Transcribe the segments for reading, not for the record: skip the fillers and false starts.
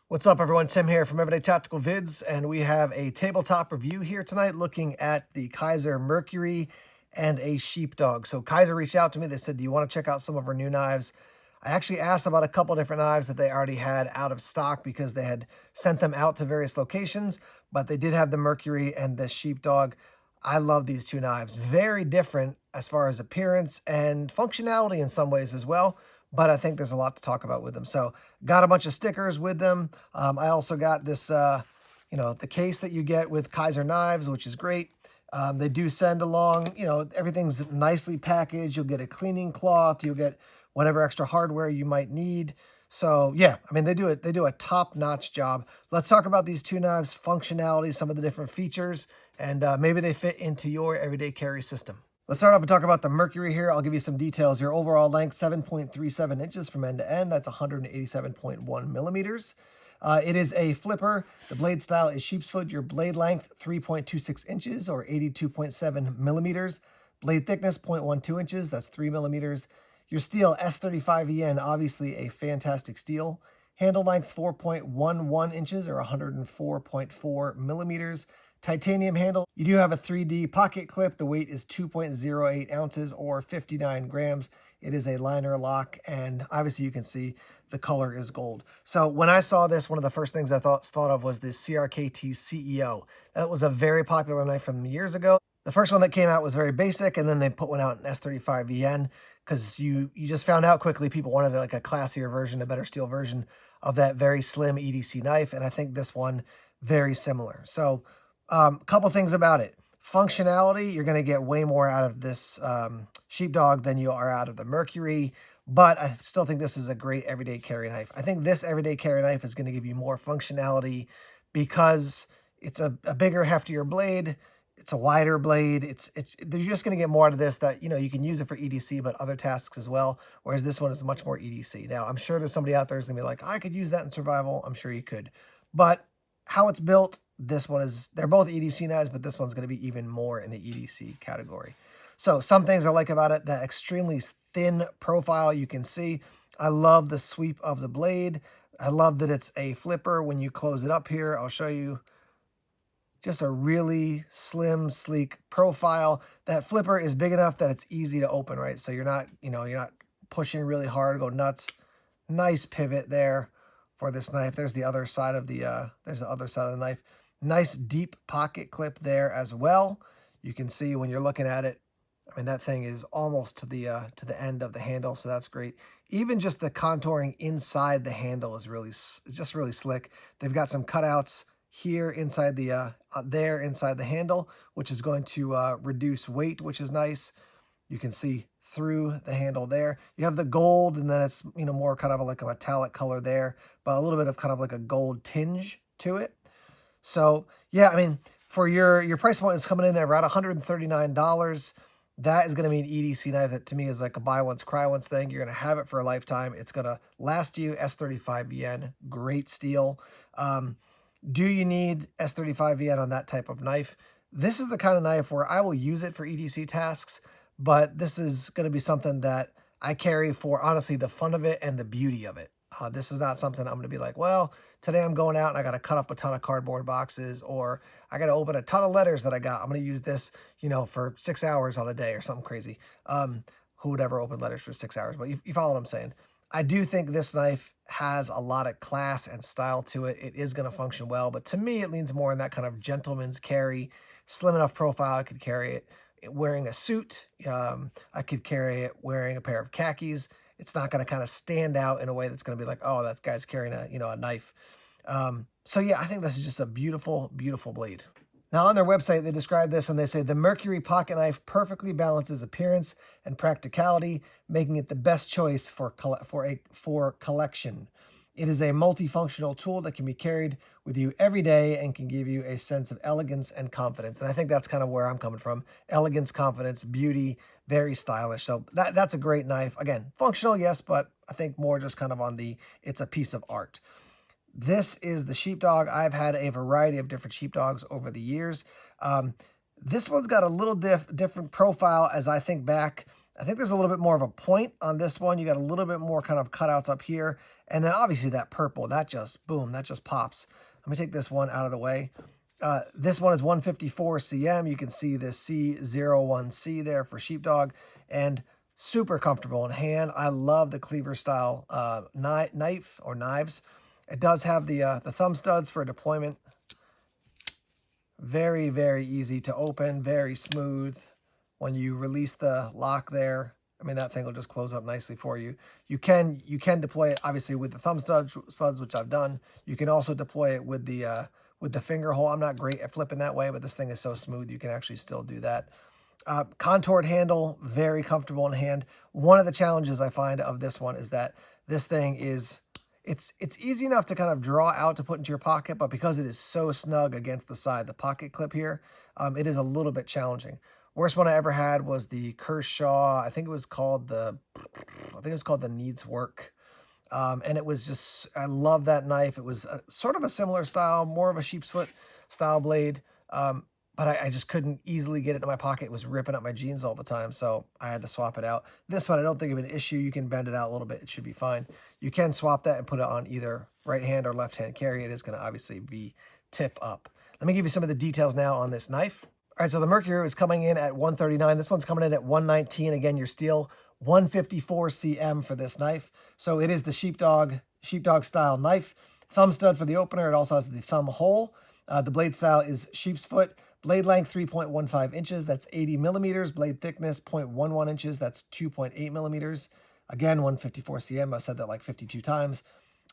What's up, everyone? Tim here from Everyday Tactical Vids, and we have a tabletop review here tonight looking at the Kizer Mercury and a Sheepdog. So Kizer reached out to me. They said, do you want to check out some of our new knives? I actually asked about a couple different knives that they already had out of stock because they had sent them out to various locations, but they did have the Mercury and the Sheepdog. I love these two knives. Very different as far as appearance and functionality in some ways as well, but I think there's a lot to talk about with them. So got a bunch of stickers with them. I also got this, the case that you get with Kizer knives, which is great. They do send along, everything's nicely packaged. You'll get a cleaning cloth. You'll get whatever extra hardware you might need. So yeah, I mean, they do a top-notch job. Let's talk about these two knives, functionality, some of the different features, and maybe they fit into your everyday carry system. Let's start off and talk about the Mercury here. I'll give you some details. Your overall length, 7.37 inches from end to end. That's 187.1 millimeters. It is a flipper. The blade style is sheep's foot. Your blade length, 3.26 inches or 82.7 millimeters. Blade thickness, 0.12 inches. That's 3 millimeters. Your steel, S35EN, obviously a fantastic steel. Handle length, 4.11 inches or 104.4 millimeters. Titanium handle. You do have a 3D pocket clip. The weight is 2.08 ounces or 59 grams. It is a liner lock, and obviously you can see the color is gold. So when I saw this, one of the first things I thought of was the CRKT CEO. That was a very popular knife from years ago. The first one that came out was very basic, and then they put one out in S35EN because you just found out quickly people wanted like a classier version, a better steel version of that very slim EDC knife, and I think this one very similar. So couple things about it. Functionality, you're going to get way more out of this Sheepdog than you are out of the Mercury, but I still think this is a great everyday carry knife. I think this everyday carry knife is going to give you more functionality because it's a bigger, heftier blade. It's a wider blade. You're just going to get more out of this that, you can use it for EDC, but other tasks as well, whereas this one is much more EDC. Now, I'm sure there's somebody out there who's going to be like, I could use that in survival. I'm sure you could. But how it's built, they're both EDC knives, but this one's going to be even more in the EDC category. So some things I like about it, that extremely thin profile you can see. I love the sweep of the blade. I love that it's a flipper. When you close it up here, I'll show you just a really slim, sleek profile. That flipper is big enough that it's easy to open, right? So you're not pushing really hard, go nuts. Nice pivot there for this knife. There's the other side of the knife. Nice deep pocket clip there as well. You can see when you're looking at it, I mean, that thing is almost to the end of the handle, so that's great. Even just the contouring inside the handle is really slick. They've got some cutouts here inside inside the handle, which is going to reduce weight, which is nice. You can see through the handle there. You have the gold, and then it's more kind of like a metallic color there, but a little bit of kind of like a gold tinge to it. So yeah, I mean, for your price point is coming in at around $139. That is going to be an EDC knife that to me is like a buy once, cry once thing. You're going to have it for a lifetime. It's going to last you. S35EN, great steel. Do you need S35EN on that type of knife? This is the kind of knife where I will use it for EDC tasks, but this is going to be something that I carry for, honestly, the fun of it and the beauty of it. This is not something I'm going to be like, well, today I'm going out and I got to cut up a ton of cardboard boxes, or I got to open a ton of letters that I got. I'm going to use this, for 6 hours on a day or something crazy. Who would ever open letters for 6 hours? But you follow what I'm saying. I do think this knife has a lot of class and style to it. It is going to function well, but to me, it leans more in that kind of gentleman's carry, slim enough profile. I could carry it wearing a suit. I could carry it wearing a pair of khakis. It's not going to kind of stand out in a way that's going to be like, oh, that guy's carrying a knife. So yeah, I think this is just a beautiful, beautiful blade. Now on their website, they describe this and they say, the Mercury pocket knife perfectly balances appearance and practicality, making it the best choice for collection. It is a multifunctional tool that can be carried with you every day and can give you a sense of elegance and confidence. And I think that's kind of where I'm coming from. Elegance, confidence, beauty, very stylish. So that's a great knife. Again, functional, yes, but I think more just kind of on it's a piece of art. This is the Sheepdog. I've had a variety of different Sheepdogs over the years. This one's got a little different profile as I think back. I think there's a little bit more of a point on this one. You got a little bit more kind of cutouts up here. And then obviously that purple, that just, boom, that just pops. Let me take this one out of the way. This one is 154 cm. You can see the C01C there for Sheepdog, and super comfortable in hand. I love the cleaver style knife or knives. It does have the thumb studs for deployment. Very, very easy to open, very smooth. When you release the lock there, I mean, that thing will just close up nicely for you. You can deploy it obviously with the thumb studs, which I've done. You can also deploy it with the finger hole. I'm not great at flipping that way, but this thing is so smooth you can actually still do that. Contoured handle, very comfortable in hand. One of the challenges I find of this one is that this thing is, it's easy enough to kind of draw out to put into your pocket, but because it is so snug against the side, the pocket clip here, it is a little bit challenging. Worst one I ever had was the Kershaw. I think it was called the Needs Work. And it was just, I love that knife. It was sort of a similar style, more of a sheep's foot style blade. But I just couldn't easily get it in my pocket. It was ripping up my jeans all the time, so I had to swap it out. This one, I don't think of an issue. You can bend it out a little bit. It should be fine. You can swap that and put it on either right hand or left hand carry. It is going to obviously be tip up. Let me give you some of the details now on this knife. All right, so the Mercury is coming in at 139. This one's coming in at 119. Again, your steel, 154 cm for this knife. So it is the Sheepdog style knife. Thumb stud for the opener. It also has the thumb hole. The blade style is sheep's foot. Blade length, 3.15 inches. That's 80 millimeters. Blade thickness, 0.11 inches. That's 2.8 millimeters. Again, 154 cm. I've said that like 52 times.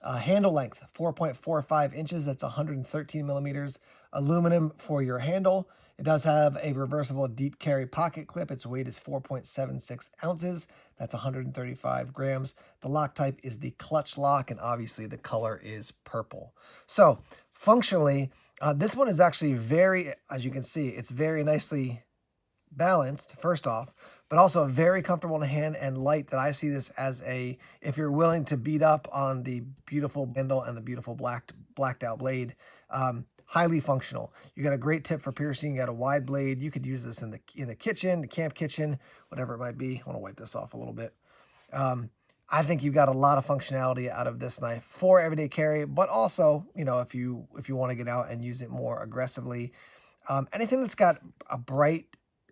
Handle length, 4.45 inches. That's 113 millimeters. Aluminum for your handle. It does have a reversible deep carry pocket clip. Its weight is 4.76 ounces. That's 135 grams. The lock type is the clutch lock, and obviously the color is purple. So functionally, this one is actually very, as you can see, it's very nicely balanced, first off, but also very comfortable in the hand and light. That I see this as a, if you're willing to beat up on the beautiful handle and the beautiful blacked out blade, highly functional. You got a great tip for piercing. You got a wide blade. You could use this in the kitchen, the camp kitchen, whatever it might be. I want to wipe this off a little bit. I think you've got a lot of functionality out of this knife for everyday carry, but also, you know, if you want to get out and use it more aggressively. Anything that's got a bright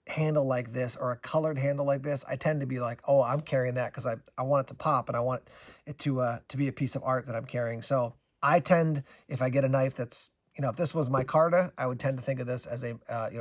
handle like this or a colored handle like this, I tend to be like, oh, I'm carrying that because I want it to pop and I want it to be a piece of art that I'm carrying. So I tend, if I get a knife that's, you know, if this was micarta, I would tend to think of this as a,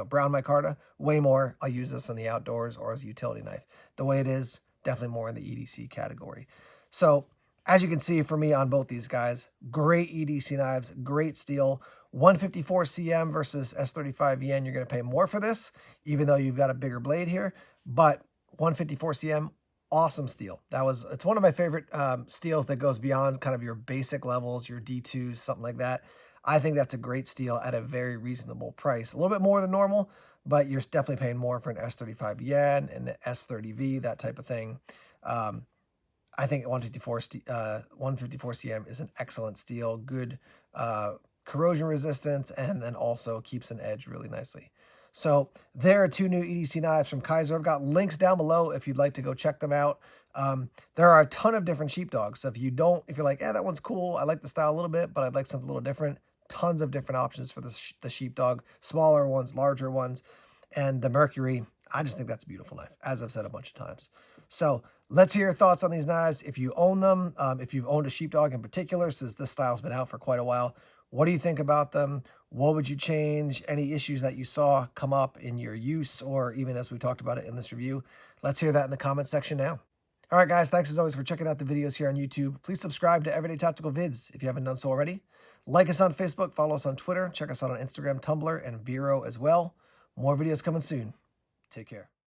brown micarta. Way more, I'll use this in the outdoors or as a utility knife. The way it is, definitely more in the EDC category. So as you can see for me on both these guys, great EDC knives, great steel. 154 cm versus S35 yen, you're going to pay more for this, even though you've got a bigger blade here. But 154 cm, awesome steel. It's one of my favorite steels that goes beyond kind of your basic levels, your D2s, something like that. I think that's a great steel at a very reasonable price. A little bit more than normal, but you're definitely paying more for an S35 yen and an S30V, that type of thing. I think 154 cm is an excellent steel, good corrosion resistance, and then also keeps an edge really nicely. So there are two new EDC knives from Kizer. I've got links down below if you'd like to go check them out. There are a ton of different sheepdogs. So if you're like, that one's cool, I like the style a little bit, but I'd like something a little different, tons of different options for the sheepdog, smaller ones, larger ones, and the Mercury. I just think that's a beautiful knife, as I've said a bunch of times. So let's hear your thoughts on these knives. If you own them, if you've owned a sheepdog in particular, since this style's been out for quite a while, what do you think about them? What would you change? Any issues that you saw come up in your use, or even as we talked about it in this review? Let's hear that in the comment section now. All right, guys, thanks as always for checking out the videos here on YouTube. Please subscribe to Everyday Tactical Vids if you haven't done so already. Like us on Facebook, follow us on Twitter, check us out on Instagram, Tumblr, and Vero as well. More videos coming soon. Take care.